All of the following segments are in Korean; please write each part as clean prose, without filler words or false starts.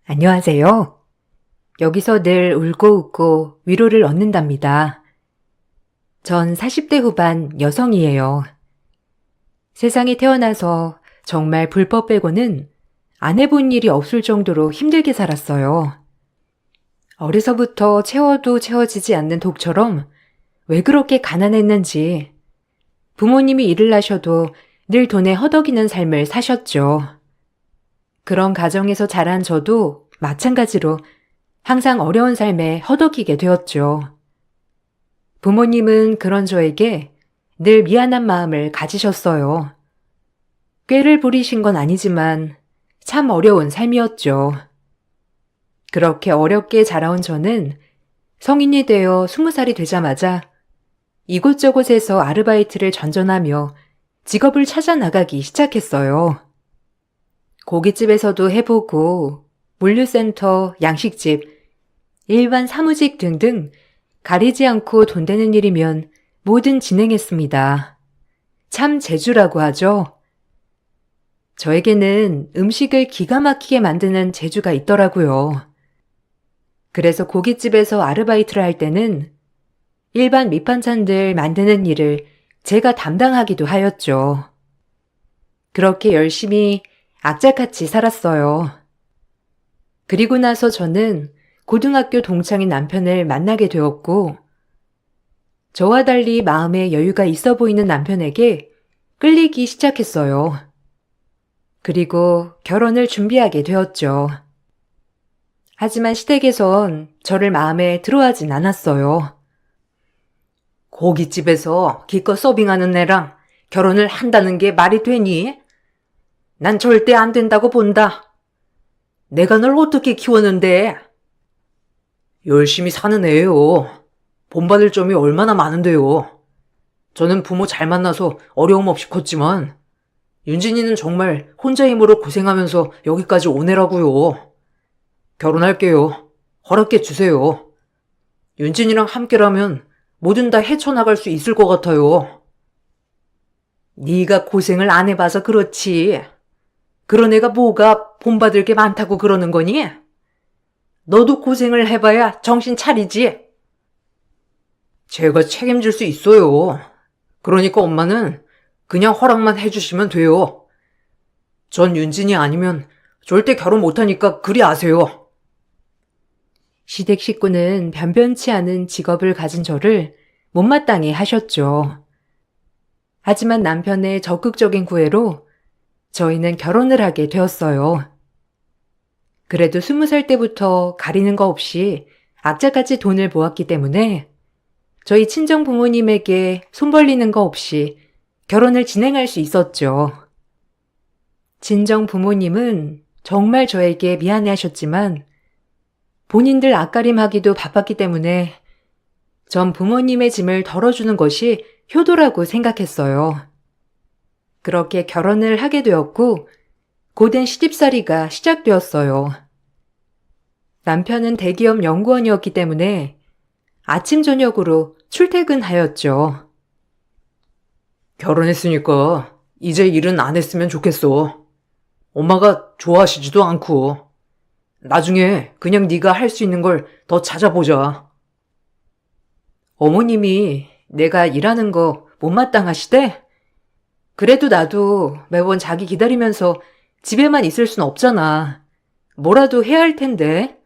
안녕하세요. 여기서 늘 울고 웃고 위로를 얻는답니다. 전 40대 후반 여성이에요. 세상에 태어나서 정말 불법 빼고는 안 해본 일이 없을 정도로 힘들게 살았어요. 어려서부터 채워도 채워지지 않는 독처럼 왜 그렇게 가난했는지 부모님이 일을 하셔도 늘 돈에 허덕이는 삶을 사셨죠. 그런 가정에서 자란 저도 마찬가지로 항상 어려운 삶에 허덕이게 되었죠. 부모님은 그런 저에게 늘 미안한 마음을 가지셨어요. 꾀를 부리신 건 아니지만 참 어려운 삶이었죠. 그렇게 어렵게 자라온 저는 성인이 되어 20살이 되자마자 이곳저곳에서 아르바이트를 전전하며 직업을 찾아 나가기 시작했어요. 고깃집에서도 해보고 물류센터, 양식집, 일반 사무직 등등 가리지 않고 돈 되는 일이면 뭐든 진행했습니다. 참 재주라고 하죠. 저에게는 음식을 기가 막히게 만드는 재주가 있더라고요. 그래서 고깃집에서 아르바이트를 할 때는 일반 밑반찬들 만드는 일을 제가 담당하기도 하였죠. 그렇게 열심히 악착같이 살았어요. 그리고 나서 저는 고등학교 동창인 남편을 만나게 되었고, 저와 달리 마음에 여유가 있어 보이는 남편에게 끌리기 시작했어요. 그리고 결혼을 준비하게 되었죠. 하지만 시댁에선 저를 마음에 들어하진 않았어요. 고깃집에서 기껏 서빙하는 애랑 결혼을 한다는 게 말이 되니? 난 절대 안 된다고 본다. 내가 널 어떻게 키웠는데? 열심히 사는 애예요. 본받을 점이 얼마나 많은데요. 저는 부모 잘 만나서 어려움 없이 컸지만 윤진이는 정말 혼자 힘으로 고생하면서 여기까지 온 애라고요. 결혼할게요. 허락해 주세요. 윤진이랑 함께라면 뭐든 다 헤쳐나갈 수 있을 것 같아요. 네가 고생을 안 해봐서 그렇지. 그런 애가 뭐가 본받을 게 많다고 그러는 거니? 너도 고생을 해봐야 정신 차리지. 제가 책임질 수 있어요. 그러니까 엄마는 그냥 허락만 해주시면 돼요. 전 윤진이 아니면 절대 결혼 못하니까 그리 아세요. 시댁 식구는 변변치 않은 직업을 가진 저를 못마땅해 하셨죠. 하지만 남편의 적극적인 구애로 저희는 결혼을 하게 되었어요. 그래도 20살 때부터 가리는 거 없이 악착같이 돈을 모았기 때문에 저희 친정 부모님에게 손 벌리는 거 없이 결혼을 진행할 수 있었죠. 친정 부모님은 정말 저에게 미안해 하셨지만 본인들 앞가림하기도 바빴기 때문에 전 부모님의 짐을 덜어주는 것이 효도라고 생각했어요. 그렇게 결혼을 하게 되었고 고된 시집살이가 시작되었어요. 남편은 대기업 연구원이었기 때문에 아침 저녁으로 출퇴근하였죠. 결혼했으니까 이제 일은 안 했으면 좋겠어. 엄마가 좋아하시지도 않고. 나중에 그냥 네가 할 수 있는 걸 더 찾아보자. 어머님이 내가 일하는 거 못마땅하시대? 그래도 나도 매번 자기 기다리면서 집에만 있을 순 없잖아. 뭐라도 해야 할 텐데.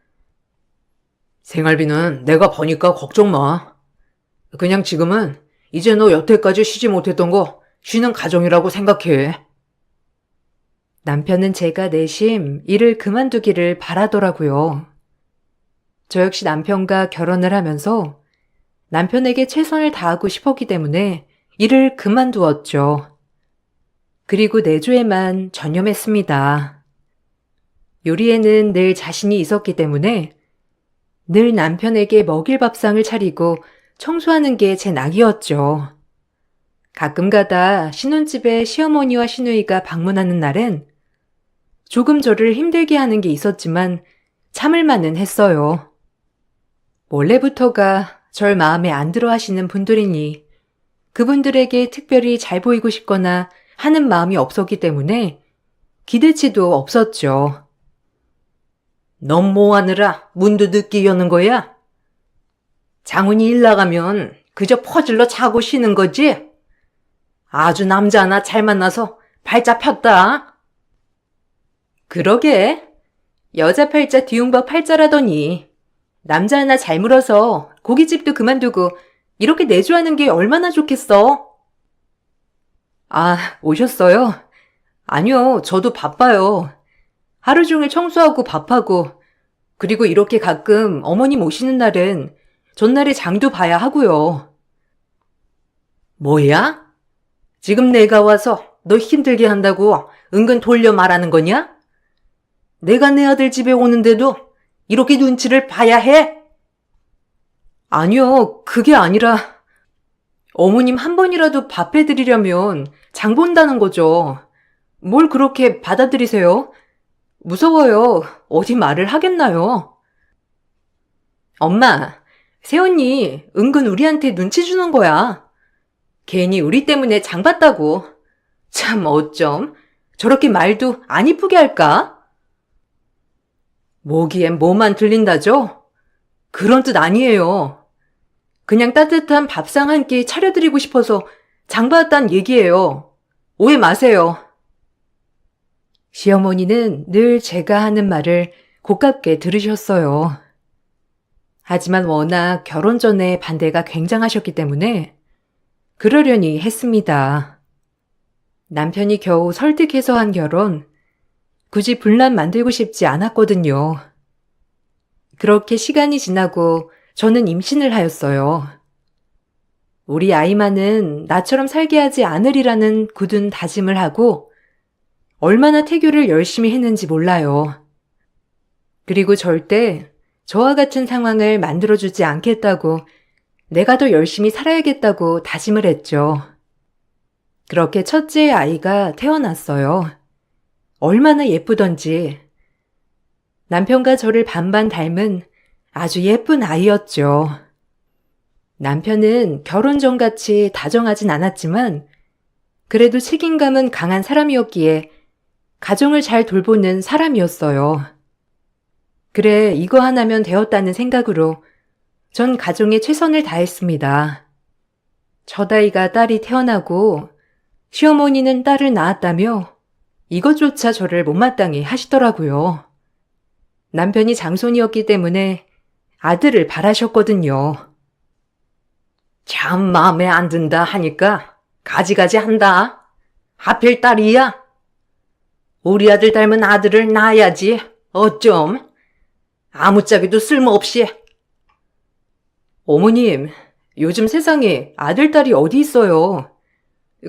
생활비는 내가 버니까 걱정 마. 그냥 지금은 이제 너 여태까지 쉬지 못했던 거 쉬는 가정이라고 생각해. 남편은 제가 내심 일을 그만두기를 바라더라고요. 저 역시 남편과 결혼을 하면서 남편에게 최선을 다하고 싶었기 때문에 일을 그만두었죠. 그리고 내조에만 전념했습니다. 요리에는 늘 자신이 있었기 때문에 늘 남편에게 먹일 밥상을 차리고 청소하는 게 제 낙이었죠. 가끔가다 신혼집에 시어머니와 시누이가 방문하는 날엔 조금 저를 힘들게 하는 게 있었지만 참을만은 했어요. 원래부터가 절 마음에 안 들어 하시는 분들이니 그분들에게 특별히 잘 보이고 싶거나 하는 마음이 없었기 때문에 기대치도 없었죠. 넌 뭐하느라 문도 늦게 여는 거야? 장훈이 일 나가면 그저 퍼질러 자고 쉬는 거지? 아주 남자 하나 잘 만나서 팔자 폈다. 그러게. 여자 팔자 뒤움박 팔자라더니 남자 하나 잘 물어서 고깃집도 그만두고 이렇게 내조하는 게 얼마나 좋겠어. 아, 오셨어요? 아니요, 저도 바빠요. 하루 종일 청소하고 밥하고, 그리고 이렇게 가끔 어머님 오시는 날은 전날에 장도 봐야 하고요. 뭐야? 지금 내가 와서 너 힘들게 한다고 은근 돌려 말하는 거냐? 내가 내 아들 집에 오는데도 이렇게 눈치를 봐야 해? 아니요, 그게 아니라 어머님 한 번이라도 밥 해드리려면 장 본다는 거죠. 뭘 그렇게 받아들이세요? 무서워요. 어디 말을 하겠나요? 엄마, 새언니 은근 우리한테 눈치 주는 거야. 괜히 우리 때문에 장 봤다고. 참 어쩜 저렇게 말도 안 이쁘게 할까? 뭐기엔 뭐만 들린다죠? 그런 뜻 아니에요. 그냥 따뜻한 밥상 한 끼 차려드리고 싶어서 장 봤단 얘기예요. 오해 마세요. 시어머니는 늘 제가 하는 말을 고깝게 들으셨어요. 하지만 워낙 결혼 전에 반대가 굉장하셨기 때문에 그러려니 했습니다. 남편이 겨우 설득해서 한 결혼, 굳이 분란 만들고 싶지 않았거든요. 그렇게 시간이 지나고 저는 임신을 하였어요. 우리 아이만은 나처럼 살게 하지 않으리라는 굳은 다짐을 하고 얼마나 태교를 열심히 했는지 몰라요. 그리고 절대 저와 같은 상황을 만들어주지 않겠다고 내가 더 열심히 살아야겠다고 다짐을 했죠. 그렇게 첫째 아이가 태어났어요. 얼마나 예쁘던지. 남편과 저를 반반 닮은 아주 예쁜 아이였죠. 남편은 결혼 전같이 다정하진 않았지만 그래도 책임감은 강한 사람이었기에 가정을 잘 돌보는 사람이었어요. 그래, 이거 하나면 되었다는 생각으로 전 가정에 최선을 다했습니다. 첫 아이가 딸이 태어나고 시어머니는 딸을 낳았다며 이것조차 저를 못마땅히 하시더라고요. 남편이 장손이었기 때문에 아들을 바라셨거든요. 참 마음에 안 든다 하니까 가지가지 한다. 하필 딸이야. 우리 아들 닮은 아들을 낳아야지. 어쩜. 아무짝에도 쓸모없이. 어머님, 요즘 세상에 아들, 딸이 어디 있어요.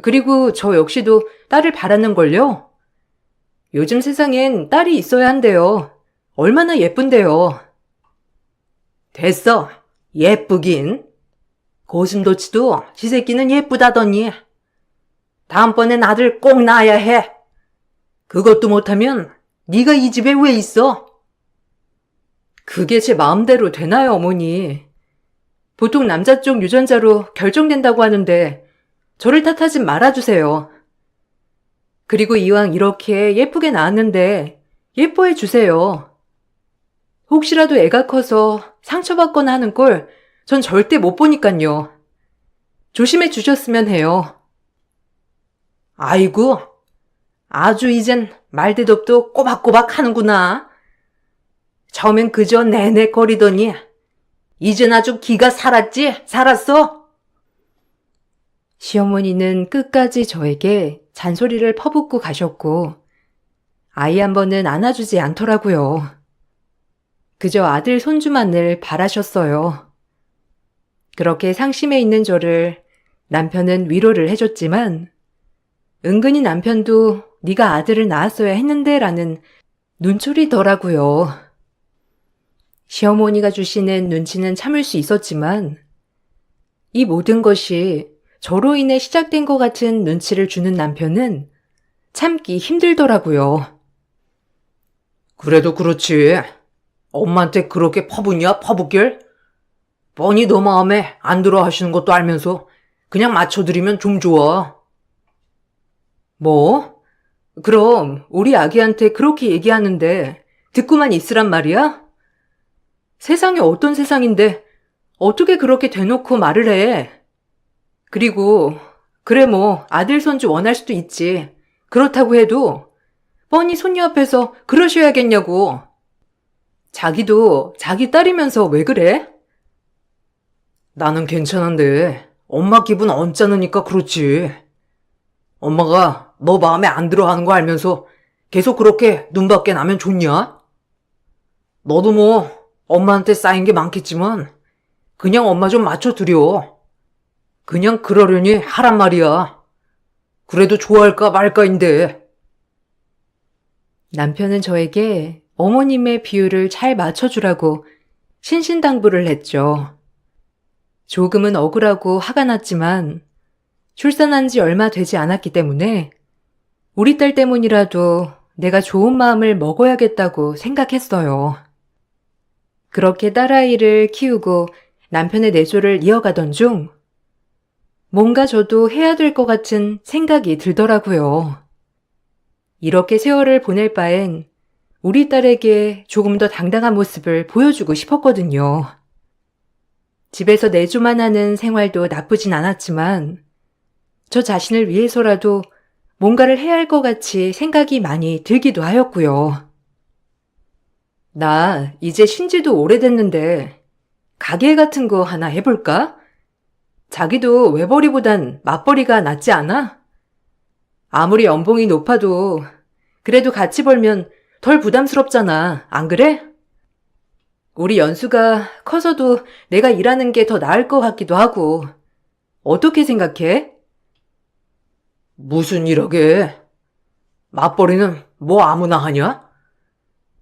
그리고 저 역시도 딸을 바라는걸요. 요즘 세상엔 딸이 있어야 한대요. 얼마나 예쁜데요. 됐어. 예쁘긴. 고슴도치도 지 새끼는 예쁘다더니. 다음번엔 아들 꼭 낳아야 해. 그것도 못하면 네가 이 집에 왜 있어? 그게 제 마음대로 되나요, 어머니? 보통 남자 쪽 유전자로 결정된다고 하는데 저를 탓하지 말아주세요. 그리고 이왕 이렇게 예쁘게 낳았는데 예뻐해 주세요. 혹시라도 애가 커서 상처받거나 하는 꼴 전 절대 못 보니깐요. 조심해 주셨으면 해요. 아이고, 아주 이젠 말대답도 꼬박꼬박 하는구나. 처음엔 그저 내내거리더니 이젠 아주 기가 살았어? 시어머니는 끝까지 저에게 잔소리를 퍼붓고 가셨고 아이 한 번은 안아주지 않더라고요. 그저 아들 손주만을 바라셨어요. 그렇게 상심해 있는 저를 남편은 위로를 해줬지만 은근히 남편도 네가 아들을 낳았어야 했는데 라는 눈초리더라고요. 시어머니가 주시는 눈치는 참을 수 있었지만 이 모든 것이 저로 인해 시작된 것 같은 눈치를 주는 남편은 참기 힘들더라고요. 그래도 그렇지. 엄마한테 그렇게 퍼붓냐, 퍼붓길? 뻔히 너 마음에 안 들어 하시는 것도 알면서 그냥 맞춰드리면 좀 좋아. 뭐? 그럼 우리 아기한테 그렇게 얘기하는데 듣고만 있으란 말이야? 세상이 어떤 세상인데 어떻게 그렇게 대놓고 말을 해? 그리고 그래 뭐 아들 손주 원할 수도 있지. 그렇다고 해도 뻔히 손녀 앞에서 그러셔야겠냐고. 자기도 자기 딸이면서 왜 그래? 나는 괜찮은데 엄마 기분 언짢으니까 그렇지. 엄마가 너 마음에 안 들어 하는 거 알면서 계속 그렇게 눈밖에 나면 좋냐? 너도 뭐 엄마한테 쌓인 게 많겠지만 그냥 엄마 좀 맞춰두려. 그냥 그러려니 하란 말이야. 그래도 좋아할까 말까인데. 남편은 저에게 어머님의 비율을 잘 맞춰주라고 신신당부를 했죠. 조금은 억울하고 화가 났지만 출산한 지 얼마 되지 않았기 때문에 우리 딸 때문이라도 내가 좋은 마음을 먹어야겠다고 생각했어요. 그렇게 딸아이를 키우고 남편의 내조를 이어가던 중 뭔가 저도 해야 될 것 같은 생각이 들더라고요. 이렇게 세월을 보낼 바엔 우리 딸에게 조금 더 당당한 모습을 보여주고 싶었거든요. 집에서 내조만 하는 생활도 나쁘진 않았지만 저 자신을 위해서라도 뭔가를 해야 할 것 같이 생각이 많이 들기도 하였고요. 나 이제 쉰지도 오래됐는데 가게 같은 거 하나 해볼까? 자기도 외벌이보단 맞벌이가 낫지 않아? 아무리 연봉이 높아도 그래도 같이 벌면 덜 부담스럽잖아. 안 그래? 우리 연수가 커서도 내가 일하는 게 더 나을 것 같기도 하고. 어떻게 생각해? 무슨 일하게? 맞벌이는 뭐 아무나 하냐?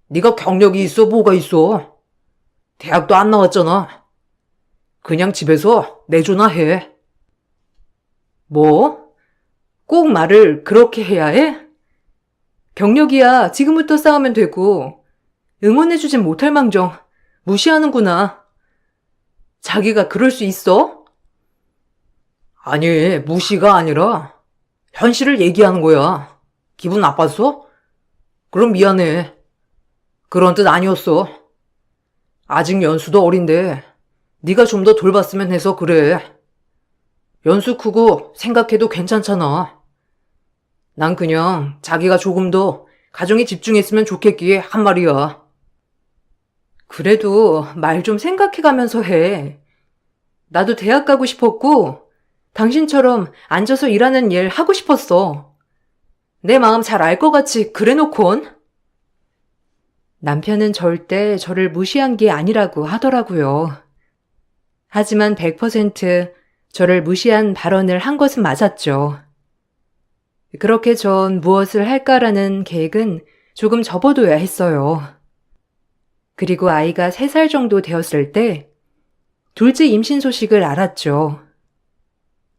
네가 경력이 있어 뭐가 있어? 대학도 안 나왔잖아. 그냥 집에서 내조나 해. 뭐? 꼭 말을 그렇게 해야 해? 경력이야 지금부터 쌓으면 되고 응원해주진 못할 망정 무시하는구나. 자기가 그럴 수 있어? 아니, 무시가 아니라 현실을 얘기하는 거야. 기분 나빴어? 그럼 미안해. 그런 뜻 아니었어. 아직 연수도 어린데 네가 좀 더 돌봤으면 해서 그래. 연수 크고 생각해도 괜찮잖아. 난 그냥 자기가 조금 더 가정에 집중했으면 좋겠기에 한 말이야. 그래도 말 좀 생각해가면서 해. 나도 대학 가고 싶었고 당신처럼 앉아서 일하는 일 하고 싶었어. 내 마음 잘 알 것 같이 그래놓곤. 남편은 절대 저를 무시한 게 아니라고 하더라고요. 하지만 100% 저를 무시한 발언을 한 것은 맞았죠. 그렇게 전 무엇을 할까라는 계획은 조금 접어둬야 했어요. 그리고 아이가 3살 정도 되었을 때 둘째 임신 소식을 알았죠.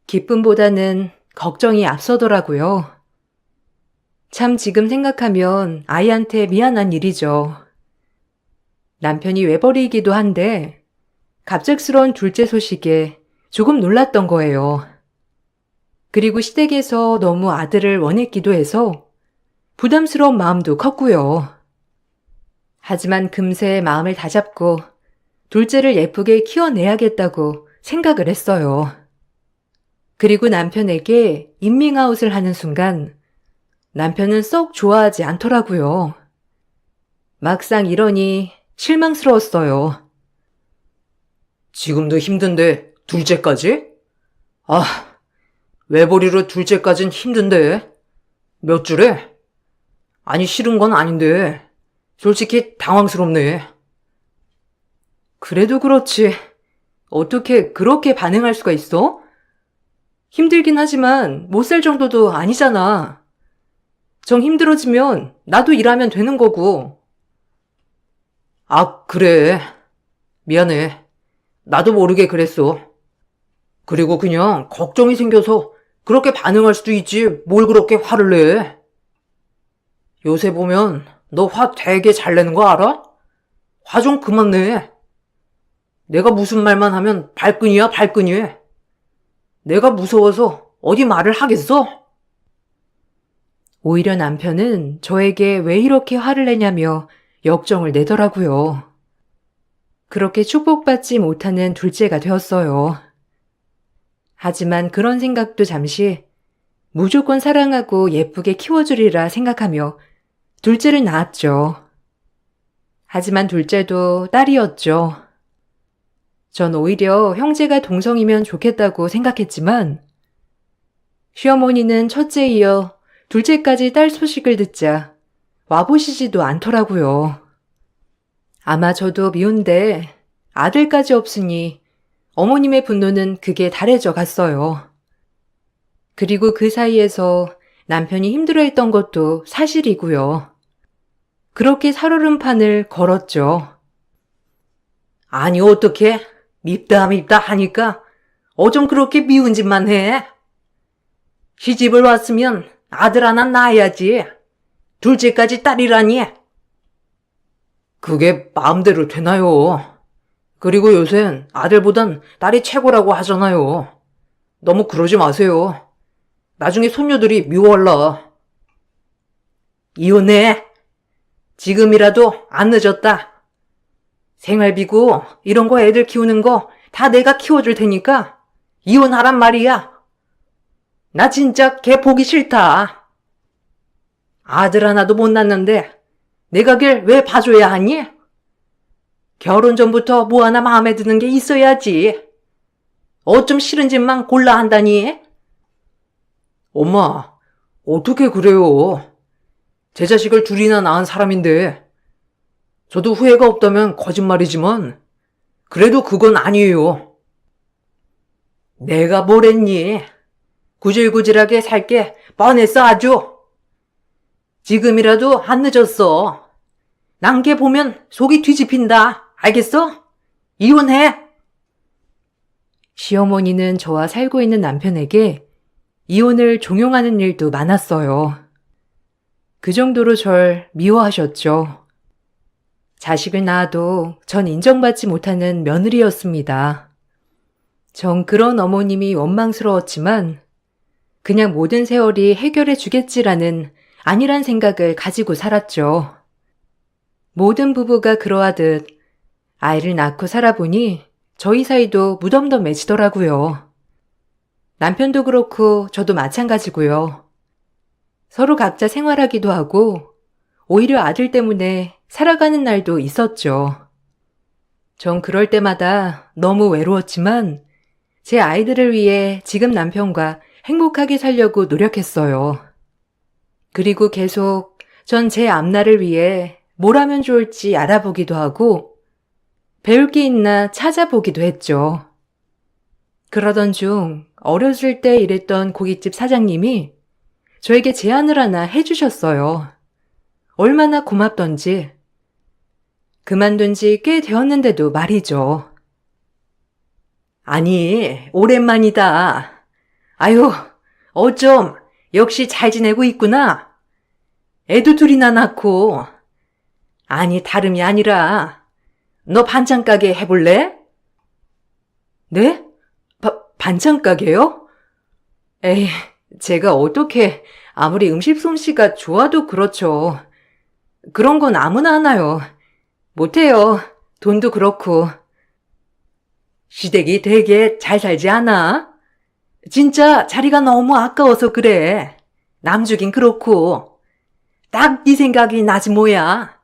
기쁨보다는 걱정이 앞서더라고요. 참 지금 생각하면 아이한테 미안한 일이죠. 남편이 외벌이이기도 한데 갑작스러운 둘째 소식에 조금 놀랐던 거예요. 그리고 시댁에서 너무 아들을 원했기도 해서 부담스러운 마음도 컸고요. 하지만 금세 마음을 다잡고 둘째를 예쁘게 키워내야겠다고 생각을 했어요. 그리고 남편에게 인밍아웃을 하는 순간 남편은 썩 좋아하지 않더라고요. 막상 이러니 실망스러웠어요. 지금도 힘든데 둘째까지? 아, 외벌이로 둘째까진 힘든데. 몇 주래? 아니 싫은 건 아닌데 솔직히 당황스럽네. 그래도 그렇지. 어떻게 그렇게 반응할 수가 있어? 힘들긴 하지만 못 살 정도도 아니잖아. 정 힘들어지면 나도 일하면 되는 거고. 아, 그래. 미안해. 나도 모르게 그랬어. 그리고 그냥 걱정이 생겨서 그렇게 반응할 수도 있지 뭘 그렇게 화를 내. 요새 보면 너 화 되게 잘 내는 거 알아? 화 좀 그만 내. 내가 무슨 말만 하면 발끈이야 발끈이. 내가 무서워서 어디 말을 하겠어? 오히려 남편은 저에게 왜 이렇게 화를 내냐며 역정을 내더라고요. 그렇게 축복받지 못하는 둘째가 되었어요. 하지만 그런 생각도 잠시 무조건 사랑하고 예쁘게 키워주리라 생각하며 둘째를 낳았죠. 하지만 둘째도 딸이었죠. 전 오히려 형제가 동성이면 좋겠다고 생각했지만 시어머니는 첫째에 이어 둘째까지 딸 소식을 듣자 와보시지도 않더라고요. 아마 저도 미운데 아들까지 없으니 어머님의 분노는 극에 달해져 갔어요. 그리고 그 사이에서 남편이 힘들어했던 것도 사실이고요. 그렇게 살얼음판을 걸었죠. 아니 어떻게 밉다 하니까 어쩜 그렇게 미운 짓만 해? 시집을 왔으면 아들 하나 낳아야지. 둘째까지 딸이라니. 그게 마음대로 되나요? 그리고 요샌 아들보단 딸이 최고라고 하잖아요. 너무 그러지 마세요. 나중에 손녀들이 미워할라. 이혼해. 지금이라도 안 늦었다. 생활비고 이런 거 애들 키우는 거 다 내가 키워줄 테니까 이혼하란 말이야. 나 진짜 걔 보기 싫다. 아들 하나도 못 낳는데 내가 걔를 왜 봐줘야 하니? 결혼 전부터 뭐 하나 마음에 드는 게 있어야지. 어쩜 싫은 짓만 골라 한다니? 엄마, 어떻게 그래요? 제 자식을 둘이나 낳은 사람인데 저도 후회가 없다면 거짓말이지만 그래도 그건 아니에요. 내가 뭘 했니? 구질구질하게 살게 뻔했어 아주. 지금이라도 안 늦었어. 난 걔 보면 속이 뒤집힌다. 알겠어? 이혼해. 시어머니는 저와 살고 있는 남편에게 이혼을 종용하는 일도 많았어요. 그 정도로 절 미워하셨죠. 자식을 낳아도 전 인정받지 못하는 며느리였습니다. 전 그런 어머님이 원망스러웠지만 그냥 모든 세월이 해결해 주겠지라는 아니란 생각을 가지고 살았죠. 모든 부부가 그러하듯 아이를 낳고 살아보니 저희 사이도 무덤덤해지더라고요. 남편도 그렇고 저도 마찬가지고요. 서로 각자 생활하기도 하고 오히려 아들 때문에 살아가는 날도 있었죠. 전 그럴 때마다 너무 외로웠지만 제 아이들을 위해 지금 남편과 행복하게 살려고 노력했어요. 그리고 계속 전 제 앞날을 위해 뭘 하면 좋을지 알아보기도 하고 배울 게 있나 찾아보기도 했죠. 그러던 중 어렸을 때 일했던 고깃집 사장님이 저에게 제안을 하나 해주셨어요. 얼마나 고맙던지. 그만둔 지 꽤 되었는데도 말이죠. 아니, 오랜만이다. 아유, 어쩜 역시 잘 지내고 있구나. 애도 둘이나 낳고. 아니, 다름이 아니라 너 반찬 가게 해볼래? 네? 반찬 가게요? 에이, 제가 어떻게 아무리 음식 솜씨가 좋아도 그렇죠. 그런 건 아무나 하나요. 못해요. 돈도 그렇고. 시댁이 되게 잘 살지 않아? 진짜 자리가 너무 아까워서 그래. 남주긴 그렇고. 딱 네 생각이 나지 뭐야.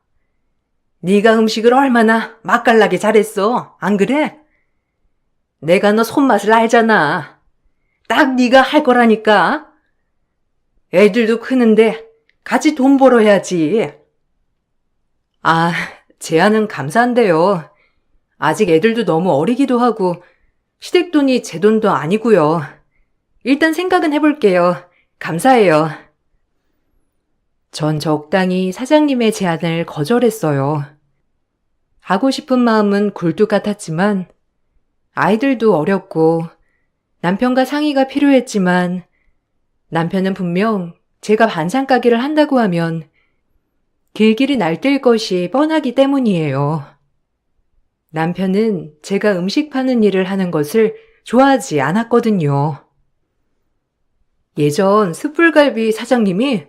네가 음식을 얼마나 맛깔나게 잘했어. 안 그래? 내가 너 손맛을 알잖아. 딱 네가 할 거라니까. 애들도 크는데 같이 돈 벌어야지. 아, 제안은 감사한데요. 아직 애들도 너무 어리기도 하고 시댁돈이 제 돈도 아니고요. 일단 생각은 해볼게요. 감사해요. 전 적당히 사장님의 제안을 거절했어요. 하고 싶은 마음은 굴뚝 같았지만 아이들도 어렸고 남편과 상의가 필요했지만 남편은 분명 제가 반찬 가게를 한다고 하면 길길이 날뛸 것이 뻔하기 때문이에요. 남편은 제가 음식 파는 일을 하는 것을 좋아하지 않았거든요. 예전 숯불갈비 사장님이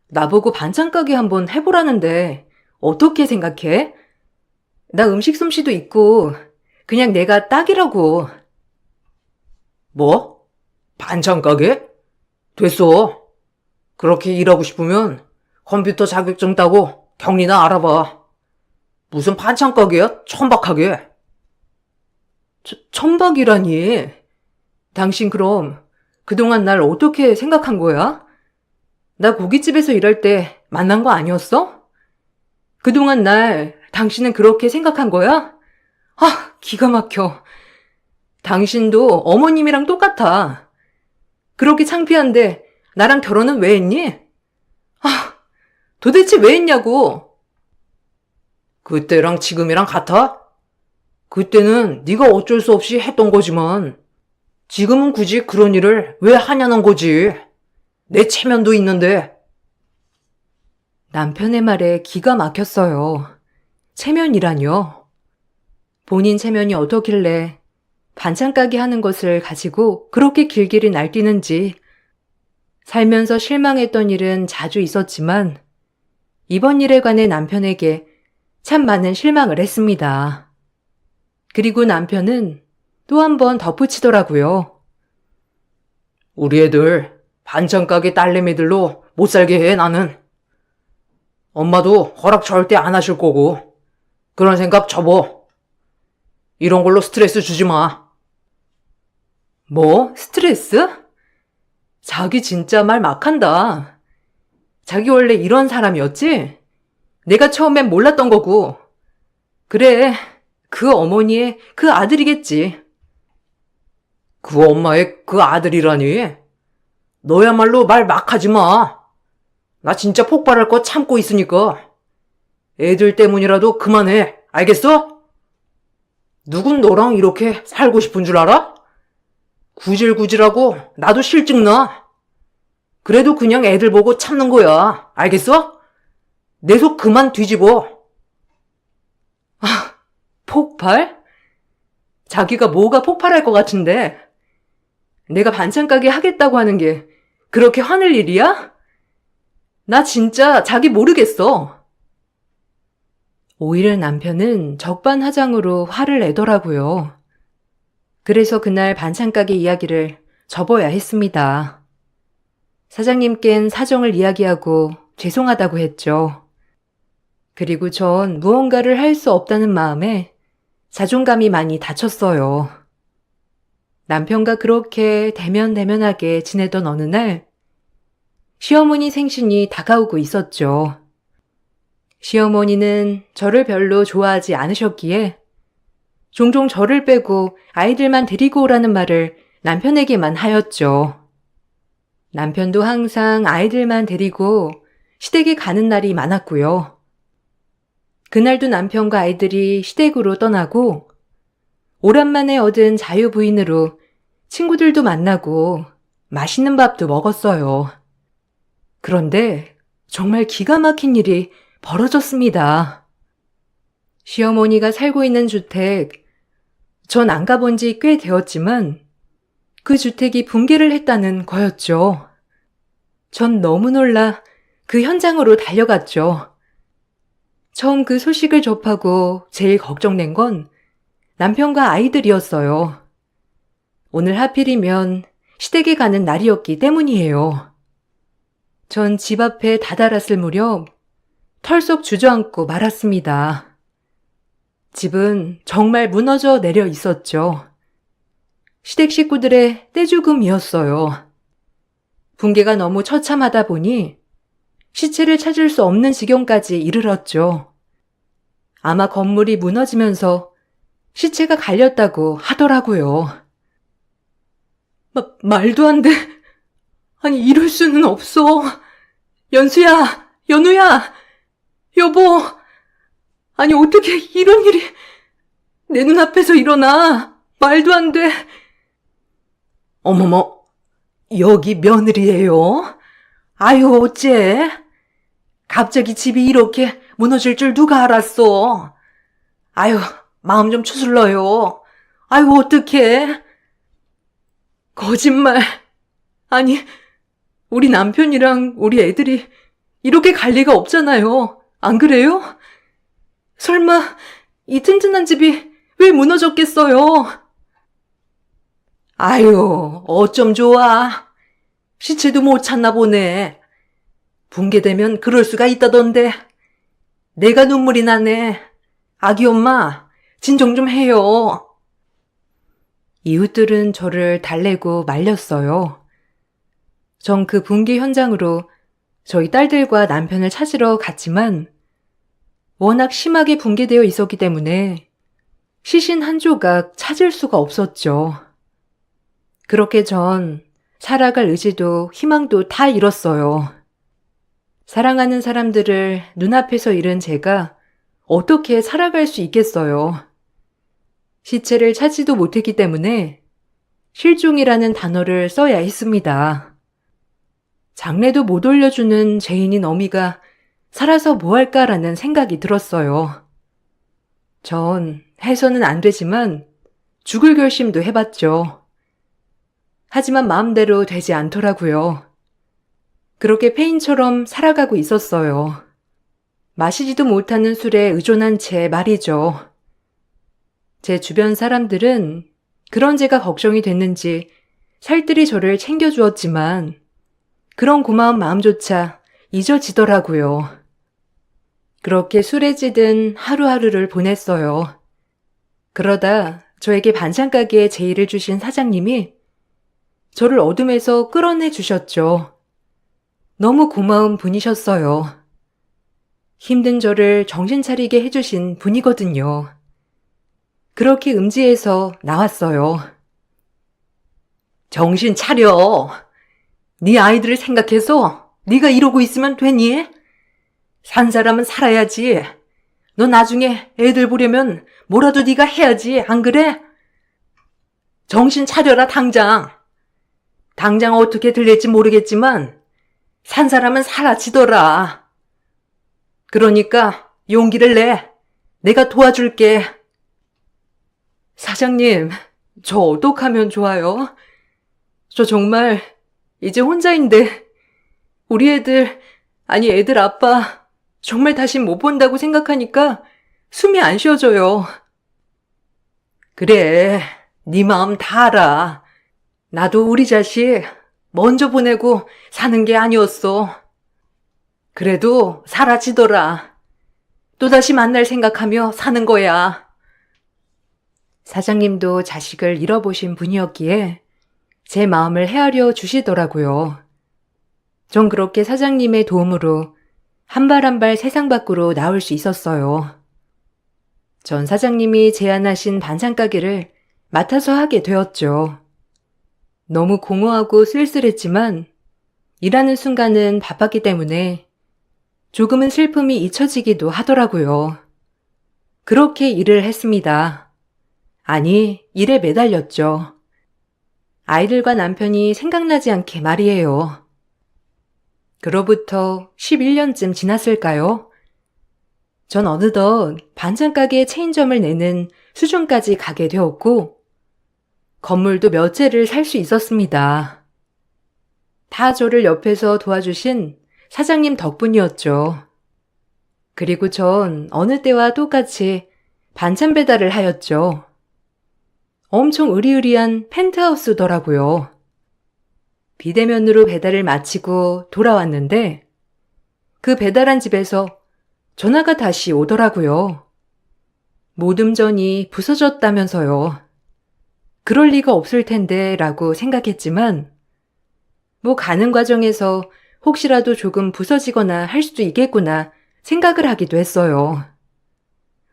나보고 반찬 가게 한번 해보라는데 어떻게 생각해? 나 음식 솜씨도 있고 그냥 내가 딱이라고. 뭐? 반찬 가게? 됐어. 그렇게 일하고 싶으면 컴퓨터 자격증 따고 경리나 알아봐. 무슨 반찬 가게야? 천박하게. 천박이라니. 당신 그럼 그동안 날 어떻게 생각한 거야? 나 고깃집에서 일할 때 만난 거 아니었어? 그동안 날 당신은 그렇게 생각한 거야? 아, 기가 막혀. 당신도 어머님이랑 똑같아. 그렇게 창피한데 나랑 결혼은 왜 했니? 아, 도대체 왜 했냐고. 그때랑 지금이랑 같아? 그때는 네가 어쩔 수 없이 했던 거지만 지금은 굳이 그런 일을 왜 하냐는 거지. 내 체면도 있는데. 남편의 말에 기가 막혔어요. 체면이라뇨. 본인 체면이 어떻길래 반찬 가게 하는 것을 가지고 그렇게 길길이 날뛰는지. 살면서 실망했던 일은 자주 있었지만 이번 일에 관해 남편에게 참 많은 실망을 했습니다. 그리고 남편은 또 한 번 덧붙이더라고요. 우리 애들 반찬 가게 딸내미들로 못 살게 해, 나는. 엄마도 허락 절대 안 하실 거고. 그런 생각 접어. 이런 걸로 스트레스 주지 마. 뭐? 스트레스? 자기 진짜 말 막한다. 자기 원래 이런 사람이었지? 내가 처음엔 몰랐던 거고. 그래, 그 어머니의 그 아들이겠지. 그 엄마의 그 아들이라니. 너야말로 말 막하지 마. 나 진짜 폭발할 거 참고 있으니까. 애들 때문이라도 그만해. 알겠어? 누군 너랑 이렇게 살고 싶은 줄 알아? 구질구질하고 나도 실증 나. 그래도 그냥 애들 보고 참는 거야. 알겠어? 내 속 그만 뒤집어. 폭발? 자기가 뭐가 폭발할 것 같은데. 내가 반찬 가게 하겠다고 하는 게 그렇게 화낼 일이야? 나 진짜 자기 모르겠어. 오히려 남편은 적반하장으로 화를 내더라고요. 그래서 그날 반찬 가게 이야기를 접어야 했습니다. 사장님껜 사정을 이야기하고 죄송하다고 했죠. 그리고 전 무언가를 할 수 없다는 마음에 자존감이 많이 다쳤어요. 남편과 그렇게 대면대면하게 지내던 어느 날 시어머니 생신이 다가오고 있었죠. 시어머니는 저를 별로 좋아하지 않으셨기에 종종 저를 빼고 아이들만 데리고 오라는 말을 남편에게만 하였죠. 남편도 항상 아이들만 데리고 시댁에 가는 날이 많았고요. 그날도 남편과 아이들이 시댁으로 떠나고 오랜만에 얻은 자유부인으로 친구들도 만나고 맛있는 밥도 먹었어요. 그런데 정말 기가 막힌 일이 벌어졌습니다. 시어머니가 살고 있는 주택, 전 안 가본 지 꽤 되었지만 그 주택이 붕괴를 했다는 거였죠. 전 너무 놀라 그 현장으로 달려갔죠. 처음 그 소식을 접하고 제일 걱정된 건 남편과 아이들이었어요. 오늘 하필이면 시댁에 가는 날이었기 때문이에요. 전 집 앞에 다다랐을 무렵 털썩 주저앉고 말았습니다. 집은 정말 무너져 내려 있었죠. 시댁 식구들의 떼죽음이었어요. 붕괴가 너무 처참하다 보니 시체를 찾을 수 없는 지경까지 이르렀죠. 아마 건물이 무너지면서 시체가 갈렸다고 하더라고요. 말도 안 돼. 아니, 이럴 수는 없어. 연수야, 연우야, 여보. 아니, 어떻게 이런 일이 내 눈앞에서 일어나. 말도 안 돼. 어머머, 여기 며느리예요? 아유, 어째? 갑자기 집이 이렇게 무너질 줄 누가 알았어? 아유, 마음 좀 추슬러요. 아유, 어떡해? 거짓말. 아니, 우리 남편이랑 우리 애들이 이렇게 갈 리가 없잖아요. 안 그래요? 설마 이 튼튼한 집이 왜 무너졌겠어요? 아유, 어쩜 좋아. 시체도 못 찾나 보네. 붕괴되면 그럴 수가 있다던데. 내가 눈물이 나네. 아기 엄마, 진정 좀 해요. 이웃들은 저를 달래고 말렸어요. 전 그 붕괴 현장으로 저희 딸들과 남편을 찾으러 갔지만 워낙 심하게 붕괴되어 있었기 때문에 시신 한 조각 찾을 수가 없었죠. 그렇게 전 살아갈 의지도 희망도 다 잃었어요. 사랑하는 사람들을 눈앞에서 잃은 제가 어떻게 살아갈 수 있겠어요. 시체를 찾지도 못했기 때문에 실종이라는 단어를 써야 했습니다. 장례도 못 올려주는 죄인인 어미가 살아서 뭐 할까라는 생각이 들었어요. 전 해서는 안 되지만 죽을 결심도 해봤죠. 하지만 마음대로 되지 않더라고요. 그렇게 폐인처럼 살아가고 있었어요. 마시지도 못하는 술에 의존한 채 말이죠. 제 주변 사람들은 그런 제가 걱정이 됐는지 살뜰히 저를 챙겨주었지만 그런 고마운 마음조차 잊어지더라고요. 그렇게 술에 찌든 하루하루를 보냈어요. 그러다 저에게 반찬 가게에 제의를 주신 사장님이 저를 어둠에서 끌어내 주셨죠. 너무 고마운 분이셨어요. 힘든 저를 정신 차리게 해주신 분이거든요. 그렇게 음지에서 나왔어요. 정신 차려. 네 아이들을 생각해서 네가 이러고 있으면 되니? 산 사람은 살아야지. 너 나중에 애들 보려면 뭐라도 네가 해야지, 안 그래? 정신 차려라, 당장. 당장 어떻게 들릴지 모르겠지만 산 사람은 사라지더라. 그러니까 용기를 내. 내가 도와줄게. 사장님, 저 어떡하면 좋아요? 저 정말 이제 혼자인데 우리 애들, 아니 애들 아빠 정말 다시 못 본다고 생각하니까 숨이 안 쉬어져요. 그래, 네 마음 다 알아. 나도 우리 자식 먼저 보내고 사는 게 아니었어. 그래도 사라지더라. 또다시 만날 생각하며 사는 거야. 사장님도 자식을 잃어보신 분이었기에 제 마음을 헤아려 주시더라고요. 전 그렇게 사장님의 도움으로 한 발 한 발 세상 밖으로 나올 수 있었어요. 전 사장님이 제안하신 반찬 가게를 맡아서 하게 되었죠. 너무 공허하고 쓸쓸했지만 일하는 순간은 바빴기 때문에 조금은 슬픔이 잊혀지기도 하더라고요. 그렇게 일을 했습니다. 아니, 일에 매달렸죠. 아이들과 남편이 생각나지 않게 말이에요. 그로부터 11년쯤 지났을까요? 전 어느덧 반찬 가게에 체인점을 내는 수준까지 가게 되었고 건물도 몇 채를 살 수 있었습니다. 다 저를 옆에서 도와주신 사장님 덕분이었죠. 그리고 전 어느 때와 똑같이 반찬 배달을 하였죠. 엄청 으리으리한 펜트하우스더라고요. 비대면으로 배달을 마치고 돌아왔는데 그 배달한 집에서 전화가 다시 오더라고요. 모듬전이 부서졌다면서요. 그럴 리가 없을 텐데 라고 생각했지만 뭐 가는 과정에서 혹시라도 조금 부서지거나 할 수도 있겠구나 생각을 하기도 했어요.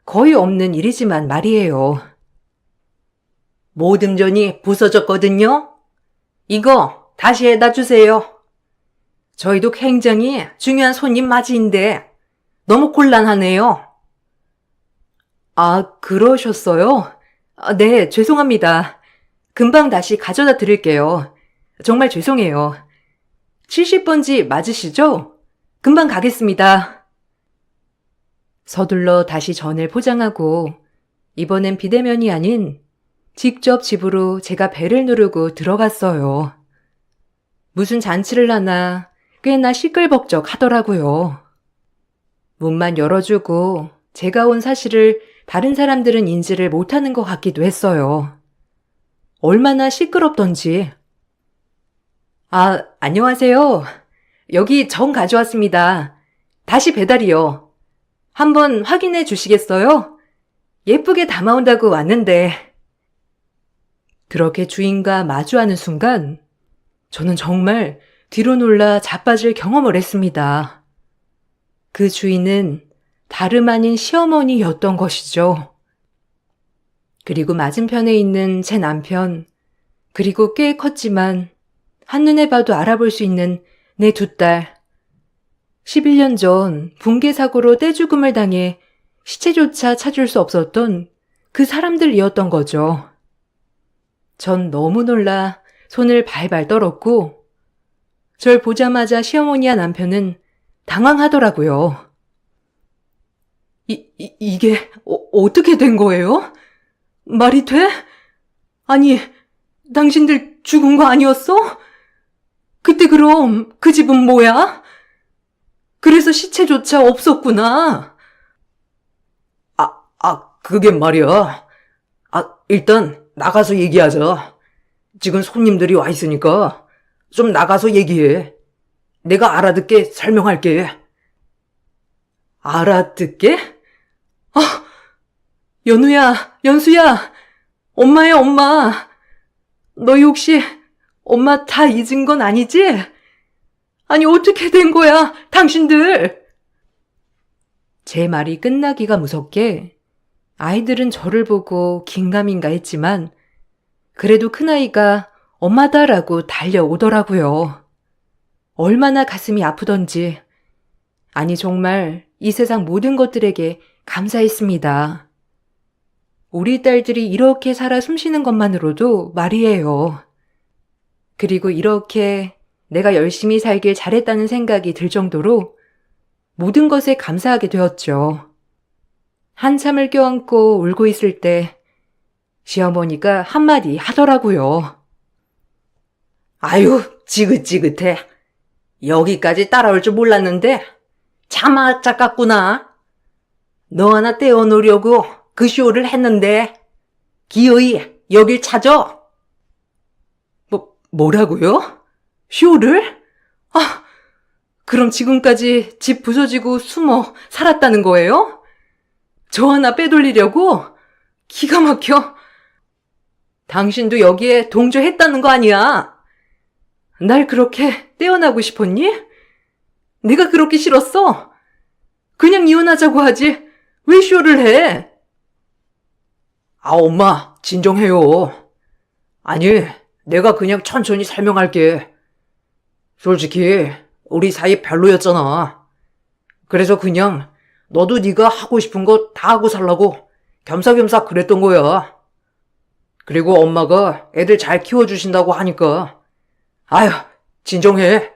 거의 없는 일이지만 말이에요. 모듬전이 부서졌거든요. 이거 다시 해다 주세요. 저희도 굉장히 중요한 손님 맞이인데 너무 곤란하네요. 아, 그러셨어요? 네, 죄송합니다. 금방 다시 가져다 드릴게요. 정말 죄송해요. 70번지 맞으시죠? 금방 가겠습니다. 서둘러 다시 전을 포장하고 이번엔 비대면이 아닌 직접 집으로 제가 벨을 누르고 들어갔어요. 무슨 잔치를 하나 꽤나 시끌벅적 하더라고요. 문만 열어주고 제가 온 사실을 다른 사람들은 인지를 못하는 것 같기도 했어요. 얼마나 시끄럽던지. 아, 안녕하세요. 여기 정 가져왔습니다. 다시 배달이요. 한번 확인해 주시겠어요? 예쁘게 담아온다고 왔는데. 그렇게 주인과 마주하는 순간 저는 정말 뒤로 놀라 자빠질 경험을 했습니다. 그 주인은 다름 아닌 시어머니였던 것이죠. 그리고 맞은편에 있는 제 남편, 그리고 꽤 컸지만 한눈에 봐도 알아볼 수 있는 내 두 딸. 11년 전 붕괴 사고로 떼죽음을 당해 시체조차 찾을 수 없었던 그 사람들이었던 거죠. 전 너무 놀라 손을 발발 떨었고 절 보자마자 시어머니와 남편은 당황하더라고요. 이게 어떻게 된 거예요? 말이 돼? 아니, 당신들 죽은 거 아니었어? 그때 그럼 그 집은 뭐야? 그래서 시체조차 없었구나. 그게 말이야. 일단 나가서 얘기하자. 지금 손님들이 와 있으니까 좀 나가서 얘기해. 내가 알아듣게 설명할게. 알아듣게? 연우야, 연수야, 엄마야, 엄마. 너희 혹시 엄마 다 잊은 건 아니지? 아니, 어떻게 된 거야, 당신들? 제 말이 끝나기가 무섭게 아이들은 저를 보고 긴가민가 했지만 그래도 큰아이가 엄마다라고 달려오더라고요. 얼마나 가슴이 아프던지. 아니, 정말 이 세상 모든 것들에게 감사했습니다. 우리 딸들이 이렇게 살아 숨쉬는 것만으로도 말이에요. 그리고 이렇게 내가 열심히 살길 잘했다는 생각이 들 정도로 모든 것에 감사하게 되었죠. 한참을 껴안고 울고 있을 때 시어머니가 한마디 하더라고요. 아유, 지긋지긋해. 여기까지 따라올 줄 몰랐는데 참 아깝구나. 너 하나 떼어놓으려고 그 쇼를 했는데 기어이 여길 찾아. 뭐라고요? 쇼를? 그럼 지금까지 집 부서지고 숨어 살았다는 거예요? 저 하나 빼돌리려고? 기가 막혀. 당신도 여기에 동조했다는 거 아니야? 날 그렇게 떼어나고 싶었니? 내가 그렇게 싫었어? 그냥 이혼하자고 하지 왜 쇼를 해? 엄마, 진정해요. 아니, 내가 그냥 천천히 설명할게. 솔직히 우리 사이 별로였잖아. 그래서 그냥 너도 네가 하고 싶은 거 다 하고 살라고 겸사겸사 그랬던 거야. 그리고 엄마가 애들 잘 키워주신다고 하니까 아휴, 진정해.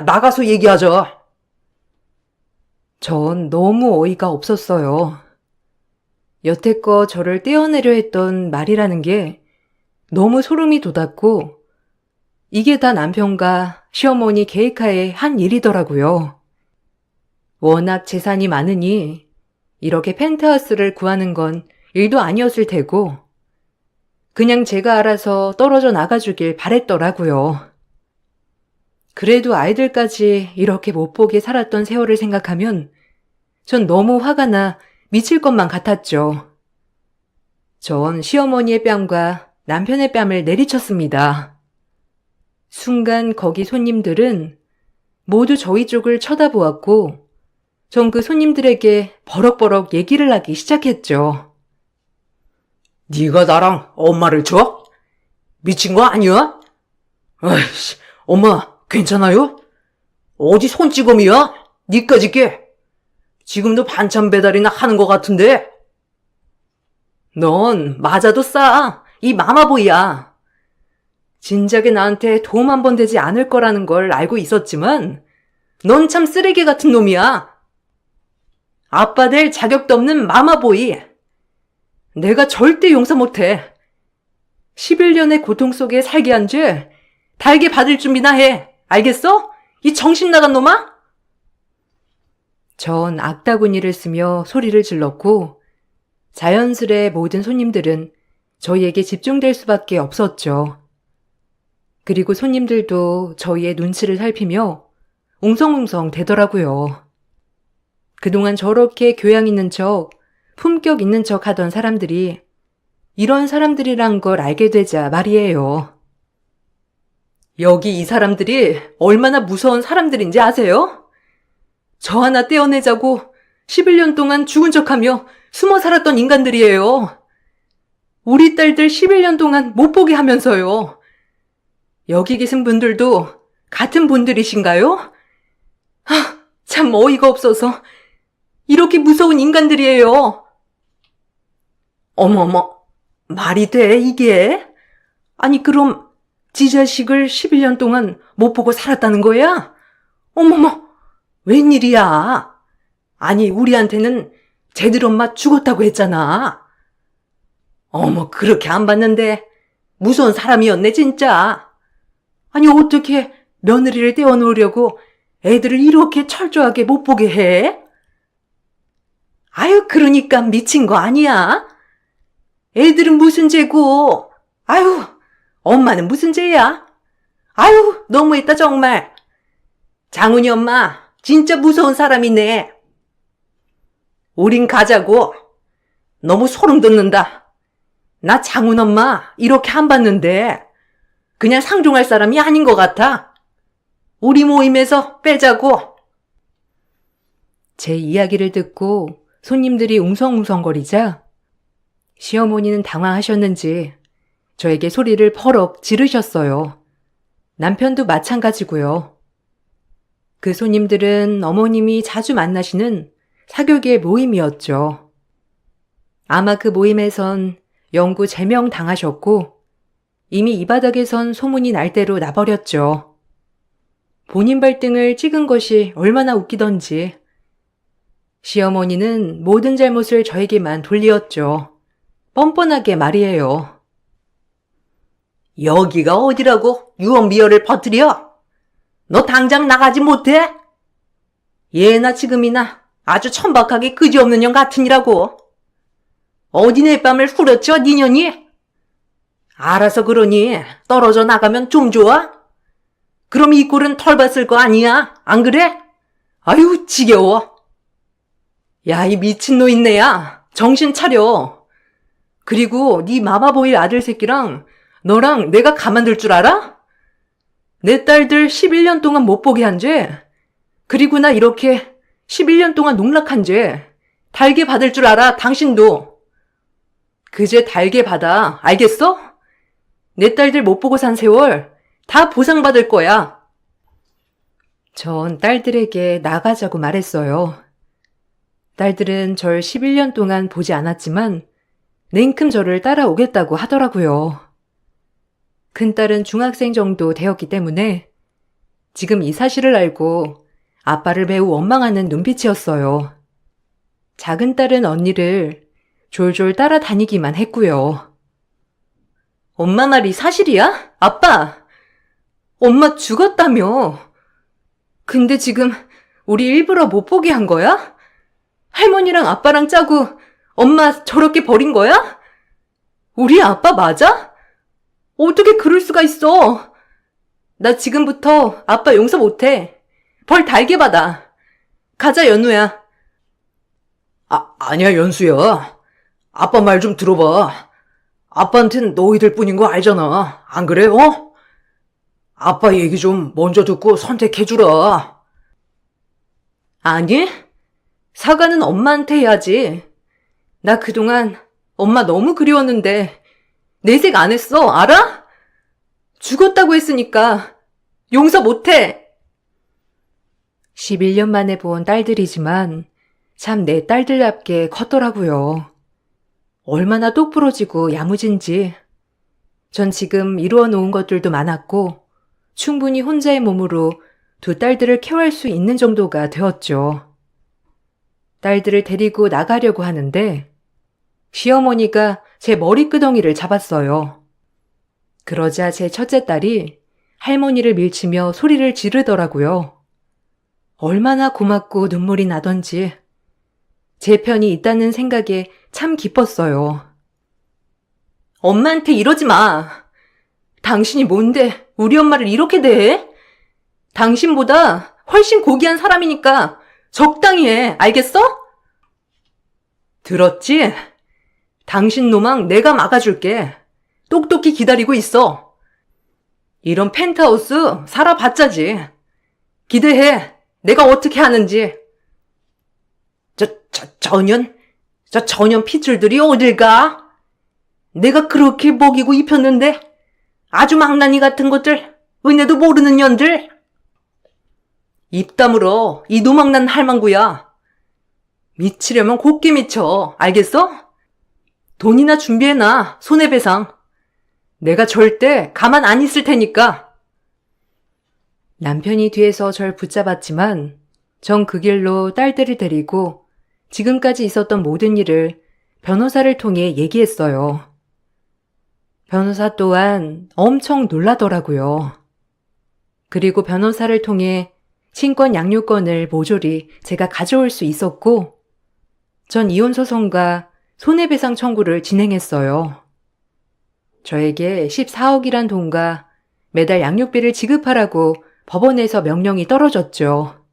나가서 얘기하자. 전 너무 어이가 없었어요. 여태껏 저를 떼어내려 했던 말이라는 게 너무 소름이 돋았고 이게 다 남편과 시어머니 계획하에 한 일이더라고요. 워낙 재산이 많으니 이렇게 펜트하우스를 구하는 건 일도 아니었을 테고 그냥 제가 알아서 떨어져 나가주길 바랬더라고요. 그래도 아이들까지 이렇게 못 보게 살았던 세월을 생각하면 전 너무 화가 나 미칠 것만 같았죠. 전 시어머니의 뺨과 남편의 뺨을 내리쳤습니다. 순간 거기 손님들은 모두 저희 쪽을 쳐다보았고 전 그 손님들에게 버럭버럭 얘기를 하기 시작했죠. 네가 나랑 엄마를 줘? 미친 거 아니야? 아이씨, 엄마 괜찮아요? 어디 손찌검이야? 니까지 깨. 지금도 반찬 배달이나 하는 것 같은데. 넌 맞아도 싸. 이 마마보이야. 진작에 나한테 도움 한 번 되지 않을 거라는 걸 알고 있었지만 넌 참 쓰레기 같은 놈이야. 아빠 될 자격도 없는 마마보이. 내가 절대 용서 못해. 11년의 고통 속에 살게 한 죄 달게 받을 준비나 해. 알겠어? 이 정신 나간 놈아? 전 악다구니를 쓰며 소리를 질렀고 자연스레 모든 손님들은 저희에게 집중될 수밖에 없었죠. 그리고 손님들도 저희의 눈치를 살피며 웅성웅성 대더라고요. 그동안 저렇게 교양 있는 척, 품격 있는 척 하던 사람들이 이런 사람들이란 걸 알게 되자 말이에요. 여기 이 사람들이 얼마나 무서운 사람들인지 아세요? 저 하나 떼어내자고 11년 동안 죽은 척하며 숨어 살았던 인간들이에요. 우리 딸들 11년 동안 못 보게 하면서요. 여기 계신 분들도 같은 분들이신가요? 참 어이가 없어서 이렇게 무서운 인간들이에요. 어머머, 말이 돼 이게? 아니 그럼 지 자식을 11년 동안 못 보고 살았다는 거야? 어머머, 웬일이야? 아니 우리한테는 쟤들 엄마 죽었다고 했잖아. 어머, 그렇게 안 봤는데 무서운 사람이었네 진짜. 아니 어떻게 며느리를 떼어놓으려고 애들을 이렇게 철저하게 못 보게 해? 아유, 그러니까 미친 거 아니야? 애들은 무슨 죄고? 아유, 엄마는 무슨 죄야? 아유, 너무했다 정말. 장훈이 엄마 진짜 무서운 사람이네. 우린 가자고. 너무 소름 돋는다. 나 장훈 엄마 이렇게 안 봤는데 그냥 상종할 사람이 아닌 것 같아. 우리 모임에서 빼자고. 제 이야기를 듣고 손님들이 웅성웅성거리자 시어머니는 당황하셨는지 저에게 소리를 퍼럭 지르셨어요. 남편도 마찬가지고요. 그 손님들은 어머님이 자주 만나시는 사교계 모임이었죠. 아마 그 모임에선 영구 제명당하셨고 이미 이 바닥에선 소문이 날 대로 나버렸죠. 본인 발등을 찍은 것이 얼마나 웃기던지. 시어머니는 모든 잘못을 저에게만 돌리었죠. 뻔뻔하게 말이에요. 여기가 어디라고 유언비어를 퍼뜨려? 너 당장 나가지 못해? 예나 지금이나 아주 천박하게 그지없는 년 같으니라고. 어디 내 뺨을 후려쳐 니년이? 알아서 그러니 떨어져 나가면 좀 좋아? 그럼 이 꼴은 털봤을 거 아니야? 안 그래? 아유 지겨워. 야, 이 미친 노인네야. 정신 차려. 그리고 네 마마보일 아들 새끼랑 너랑 내가 가만둘 줄 알아? 내 딸들 11년 동안 못 보게 한 죄, 그리고 나 이렇게 11년 동안 농락한 죄 달게 받을 줄 알아, 당신도. 그 죄 달게 받아, 알겠어? 내 딸들 못 보고 산 세월 다 보상받을 거야. 전 딸들에게 나가자고 말했어요. 딸들은 절 11년 동안 보지 않았지만 냉큼 저를 따라오겠다고 하더라고요. 큰딸은 중학생 정도 되었기 때문에 지금 이 사실을 알고 아빠를 매우 원망하는 눈빛이었어요. 작은 딸은 언니를 졸졸 따라다니기만 했고요. 엄마 말이 사실이야? 아빠! 엄마 죽었다며. 근데 지금 우리 일부러 못 보게 한 거야? 할머니랑 아빠랑 짜고 엄마 저렇게 버린 거야? 우리 아빠 맞아? 어떻게 그럴 수가 있어? 나 지금부터 아빠 용서 못해. 벌 달게 받아. 가자, 연우야. 아니야, 연수야. 아빠 말 좀 들어봐. 아빠한텐 너희들 뿐인 거 알잖아. 안 그래, 어? 아빠 얘기 좀 먼저 듣고 선택해주라. 아니, 사과는 엄마한테 해야지. 나 그동안 엄마 너무 그리웠는데 내색 안 했어, 알아? 죽었다고 했으니까 용서 못해. 11년 만에 본 딸들이지만 참 내 딸들답게 컸더라고요. 얼마나 똑부러지고 야무진지. 전 지금 이루어 놓은 것들도 많았고 충분히 혼자의 몸으로 두 딸들을 케어할 수 있는 정도가 되었죠. 딸들을 데리고 나가려고 하는데 시어머니가 제 머리끄덩이를 잡았어요. 그러자 제 첫째 딸이 할머니를 밀치며 소리를 지르더라고요. 얼마나 고맙고 눈물이 나던지 제 편이 있다는 생각에 참 기뻤어요. 엄마한테 이러지 마. 당신이 뭔데 우리 엄마를 이렇게 대해? 당신보다 훨씬 고귀한 사람이니까 적당히 해. 알겠어? 들었지? 당신 노망 내가 막아줄게. 똑똑히 기다리고 있어. 이런 펜트하우스 살아봤자지. 기대해. 내가 어떻게 하는지. 저 전현 핏줄들이 어딜 가? 내가 그렇게 먹이고 입혔는데 아주 망나니 같은 것들, 은혜도 모르는 년들. 입 다물어. 이 노망난 할망구야. 미치려면 곱게 미쳐. 알겠어? 돈이나 준비해놔. 손해배상. 내가 절대 가만 안 있을 테니까. 남편이 뒤에서 절 붙잡았지만 전 그 길로 딸들을 데리고 지금까지 있었던 모든 일을 변호사를 통해 얘기했어요. 변호사 또한 엄청 놀라더라고요. 그리고 변호사를 통해 친권 양육권을 모조리 제가 가져올 수 있었고 전 이혼소송과 손해배상 청구를 진행했어요. 저에게 14억이란 돈과 매달 양육비를 지급하라고 법원에서 명령이 떨어졌죠.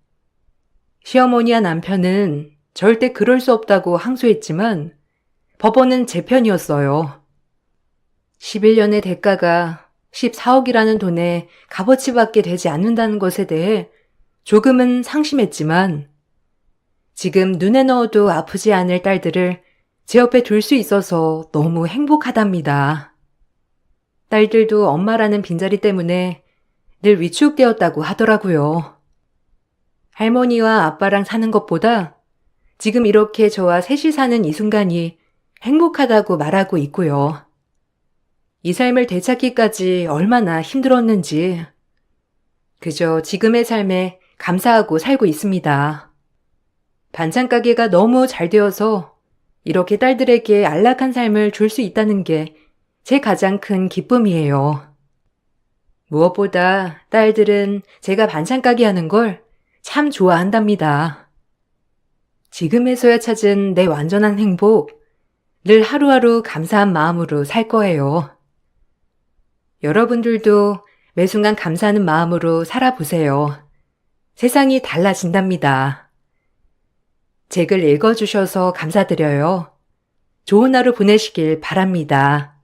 시어머니와 남편은 절대 그럴 수 없다고 항소했지만 법원은 제 편이었어요. 11년의 대가가 14억이라는 돈에 값어치밖에 되지 않는다는 것에 대해 조금은 상심했지만 지금 눈에 넣어도 아프지 않을 딸들을 제 옆에 둘 수 있어서 너무 행복하답니다. 딸들도 엄마라는 빈자리 때문에 늘 위축되었다고 하더라고요. 할머니와 아빠랑 사는 것보다 지금 이렇게 저와 셋이 사는 이 순간이 행복하다고 말하고 있고요. 이 삶을 되찾기까지 얼마나 힘들었는지 그저 지금의 삶에 감사하고 살고 있습니다. 반찬 가게가 너무 잘 되어서 이렇게 딸들에게 안락한 삶을 줄 수 있다는 게 제 가장 큰 기쁨이에요. 무엇보다 딸들은 제가 반찬 가게 하는 걸 참 좋아한답니다. 지금에서야 찾은 내 완전한 행복, 늘 하루하루 감사한 마음으로 살 거예요. 여러분들도 매 순간 감사하는 마음으로 살아보세요. 세상이 달라진답니다. 제 글 읽어주셔서 감사드려요. 좋은 하루 보내시길 바랍니다.